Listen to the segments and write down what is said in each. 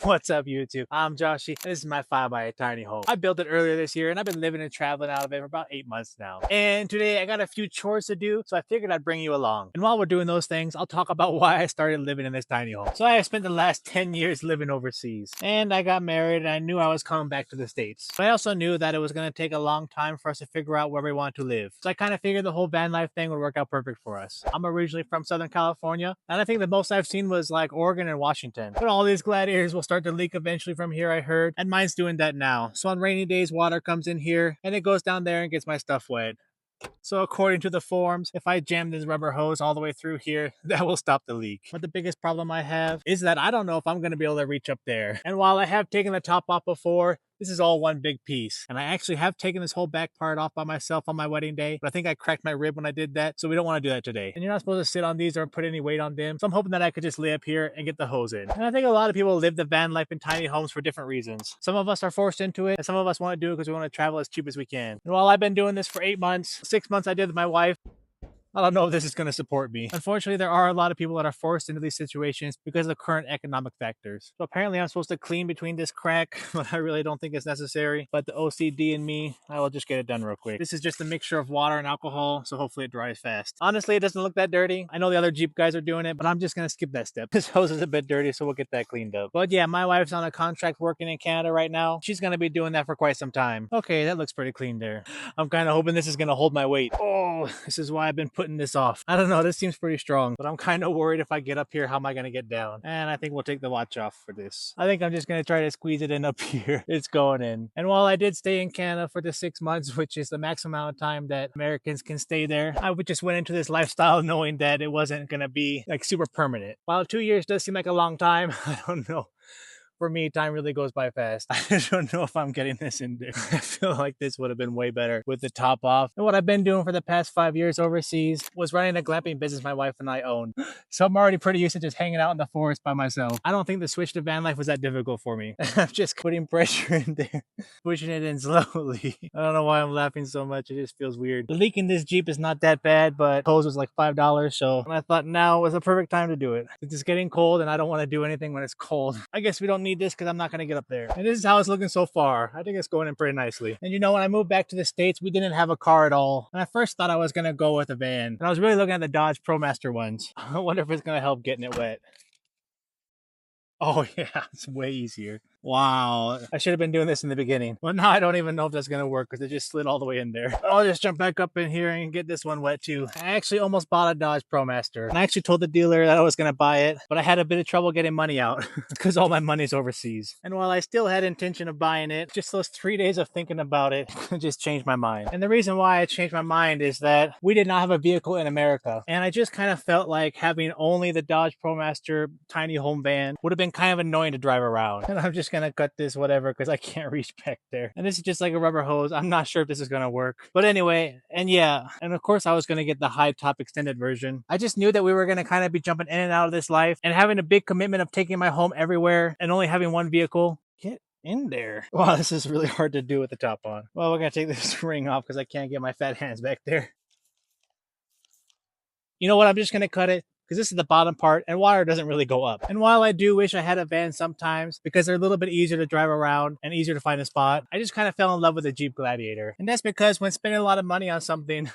What's up, YouTube? I'm Joshy, and this is my 5 by tiny home. I built it earlier this year, and I've been living and traveling out of it for about 8 months now. And today I got a few chores to do, so I figured I'd bring you along. And while we're doing those things, I'll talk about why I started living in this tiny home. So I have spent the last 10 years living overseas, and I got married, and I knew I was coming back to the States. But I also knew that it was going to take a long time for us to figure out where we want to live. So I kind of figured the whole van life thing would work out perfect for us. I'm originally from Southern California, and I think the most I've seen was like Oregon and Washington. But all these gladiators will start to leak eventually from here, I heard, and mine's doing that now. So on rainy days, water comes in here and it goes down there and gets my stuff wet. So according to the forums, if I jam this rubber hose all the way through here, that will stop the leak. But the biggest problem I have is that I don't know if I'm going to be able to reach up there. And while I have taken the top off before, this is all one big piece. And I actually have taken this whole back part off by myself on my wedding day, but I think I cracked my rib when I did that, so we don't want to do that today. And you're not supposed to sit on these or put any weight on them, so I'm hoping that I could just lay up here and get the hose in. And I think a lot of people live the van life in tiny homes for different reasons. Some of us are forced into it, and some of us want to do it because we want to travel as cheap as we can. And while I've been doing this for 8 months, 6 months I did with my wife, I don't know if this is going to support me. Unfortunately, there are a lot of people that are forced into these situations because of the current economic factors. So apparently I'm supposed to clean between this crack, but I really don't think it's necessary. But the OCD in me, I will just get it done real quick. This is just a mixture of water and alcohol, so hopefully it dries fast. Honestly, it doesn't look that dirty. I know the other Jeep guys are doing it, but I'm just going to skip that step. This hose is a bit dirty, so we'll get that cleaned up. But yeah, my wife's on a contract working in Canada right now. She's going to be doing that for quite some time. Okay, that looks pretty clean there. I'm kind of hoping this is going to hold my weight. Oh, this is why I've been putting this off. I don't know, this seems pretty strong, but I'm kind of worried if I get up here, how am I going to get down? And I think we'll take the watch off for this. I think I'm just going to try to squeeze it in up here. It's going in. And while I did stay in Canada for the 6 months, which is the maximum amount of time that Americans can stay there, I just went into this lifestyle knowing that it wasn't going to be like super permanent. While 2 years does seem like a long time, I don't know. For me, time really goes by fast. I just don't know if I'm getting this in there. I feel like this would have been way better with the top off. And what I've been doing for the past 5 years overseas was running a glamping business my wife and I own. So I'm already pretty used to just hanging out in the forest by myself. I don't think the switch to van life was that difficult for me. I'm just putting pressure in there, pushing it in slowly. I don't know why I'm laughing so much. It just feels weird. The leak in this Jeep is not that bad, but hose was like $5. So I thought now was a perfect time to do it. It's getting cold and I don't want to do anything when it's cold. I guess we don't need this because I'm not going to get up there. And this is how it's looking so far. I think it's going in pretty nicely. And you know, when I moved back to the States, we didn't have a car at all. And I first thought I was going to go with a van. And I was really looking at the Dodge ProMaster ones. I wonder if it's going to help getting it wet. Oh yeah, it's way easier. Wow, I should have been doing this in the beginning. Well, now I don't even know if that's gonna work because it just slid all the way in there. I'll just jump back up in here and get this one wet too. I actually almost bought a Dodge ProMaster. And I actually told the dealer that I was gonna buy it, but I had a bit of trouble getting money out because all my money's overseas. And while I still had intention of buying it, just those 3 days of thinking about it just changed my mind. And the reason why I changed my mind is that we did not have a vehicle in America. And I just kind of felt like having only the Dodge ProMaster tiny home van would have been kind of annoying to drive around. And I'm just gonna cut this whatever because I can't reach back there. And this is just like a rubber hose. I'm not sure if this is gonna work. But anyway, and yeah, and of course I was gonna get the high top extended version. I just knew that we were gonna kind of be jumping in and out of this life and having a big commitment of taking my home everywhere and only having one vehicle. Get in there. Wow, this is really hard to do with the top on. Well, we're gonna take this ring off because I can't get my fat hands back there. You know what? I'm just gonna cut it because this is the bottom part and water doesn't really go up. And while I do wish I had a van sometimes because they're a little bit easier to drive around and easier to find a spot, I just kind of fell in love with the Jeep Gladiator. And that's because when spending a lot of money on something,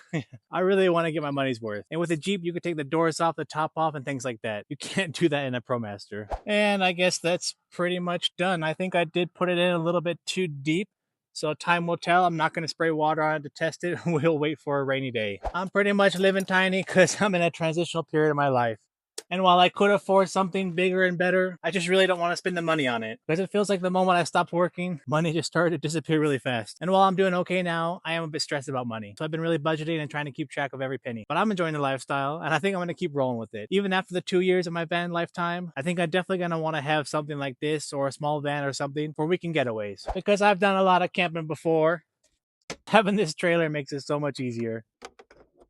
I really want to get my money's worth. And with a Jeep, you could take the doors off, the top off, and things like that. You can't do that in a ProMaster. And I guess that's pretty much done. I think I did put it in a little bit too deep. So time will tell. I'm not going to spray water on it to test it. We'll wait for a rainy day. I'm pretty much living tiny because I'm in a transitional period of my life. And while I could afford something bigger and better, I just really don't want to spend the money on it. Because it feels like the moment I stopped working, money just started to disappear really fast. And while I'm doing okay now, I am a bit stressed about money. So I've been really budgeting and trying to keep track of every penny. But I'm enjoying the lifestyle, and I think I'm going to keep rolling with it. Even after the 2 years of my van lifetime, I think I'm definitely going to want to have something like this or a small van or something for weekend getaways. Because I've done a lot of camping before. Having this trailer makes it so much easier.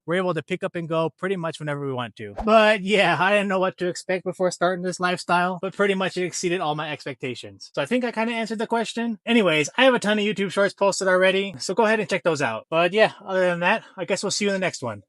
We're able to pick up and go pretty much whenever we want to. But yeah, I didn't know what to expect before starting this lifestyle, but pretty much it exceeded all my expectations. So I think I kind of answered the question. Anyways, I have a ton of YouTube shorts posted already, so go ahead and check those out. But yeah, other than that, I guess we'll see you in the next one.